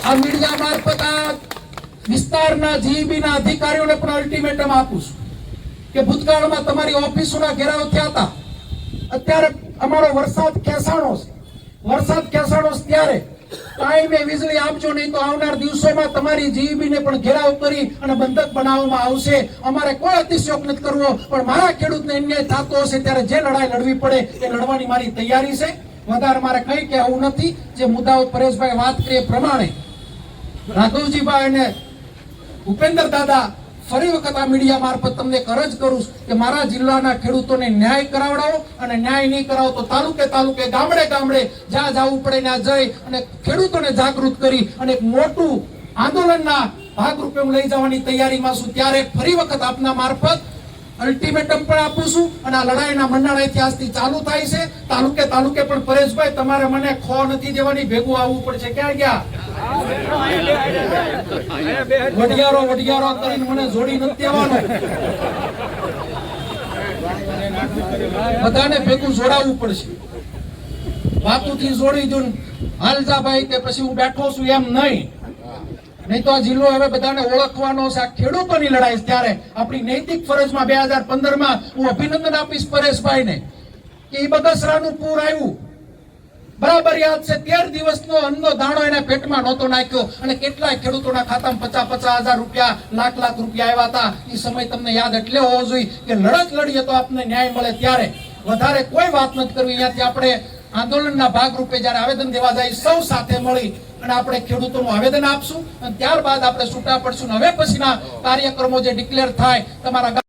આ મીડિયા મારફત આ વિસ્તારના જીઈબીના અધિકારીઓને પણ અલ્ટિમેટમ આપું છું કે ભૂતકાળમાં તમારી ઓફિસોના ઘેરાવ થયા હતા, અત્યારે અમારો વરસાદ ખેંચાણો છે, વરસાદ ખેંચાણો ત્યારે ટાઈમે વીજળી આપજો, નહીં તો આવનાર દિવસોમાં તમારી જીઈબીને પણ ઘેરાવ કરી અને બંધક બનાવવામાં આવશે. અમારે કોઈ અતિશયોગ નથી કરવો, પણ મારા ખેડૂતને અન્યાય થતો હશે ત્યારે જે લડાઈ લડવી પડે એ લડવાની મારી તૈયારી છે. વધારે મારે કઈ કહેવું નથી. જે મુદ્દાઓ પરેશભાઈ વાત કરી એ પ્રમાણે રાઘવજીભાઈ અને ભૂપેન્દ્ર દાદા ફરી વખત આ મીડિયા મારફત તમને અરજ કરું કે મારા જિલ્લાના ખેડૂતોને ન્યાય કરાવડાવો, અને ન્યાય નહીં કરાવો તો તાલુકે તાલુકે ગામડે ગામડે જ્યાં જવું પડે ત્યાં જઈ અને ખેડૂતોને જાગૃત કરી અને એક મોટું આંદોલનના ભાગરૂપે હું લઈ જવાની તૈયારીમાં છું. ત્યારે ફરી વખત આપના મારફત અલ્ટિમેટમ પણ આપું છું અને આ લડાઈના મંડાણા ઇતિહાસથી ચાલુ થાય છે. તાલુકે તાલુકે પણ પરેશભાઈ તમારે મને ખો નથી દેવાની, ભેગું આવવું પડશે. ક્યાં ગયા વડિયારો કરીને મને જોડી નથી દેવાનો, બધાને ભેગું જોડાવવું પડશે. વાતુથી જોડી દઉં હાલજાભાઈ કે પછી હું બેઠો છું એમ નહીં તો આ જિલ્લો હવે બધાને ઓળખવાનો છે. આ ખેડૂતોની લડાઈ. ત્યારે આપણી નૈતિક ફરજમાં 2015માં હું અભિનંદન આપીશ પરેશભાઈને કે એ બગસરાનું પૂર આવ્યું, બરાબર યાદ છે. 13 દિવસનો અન્નનો દાણો એના પેટમાં નહોતો નાખ્યો અને કેટલાય ખેડૂતોના ખાતામાં 50,000 રૂપિયા, લાખ રૂપિયા આવ્યા હતા. એ સમય તમને યાદ એટલે હોવો જોઈએ કે લડત લડીએ તો આપને ન્યાય મળે. ત્યારે વધારે કોઈ વાત નથી કરવી. અહીંયાથી આપણે આંદોલનના ભાગરૂપે જયારે આવેદન દેવા જાય સૌ સાથે મળી અને આપણે ખેડૂતોનું આવેદન આપશું અને ત્યારબાદ આપણે છૂટા પડશું. હવે પછીના કાર્યક્રમો જે ડિક્લેર થાય તમારા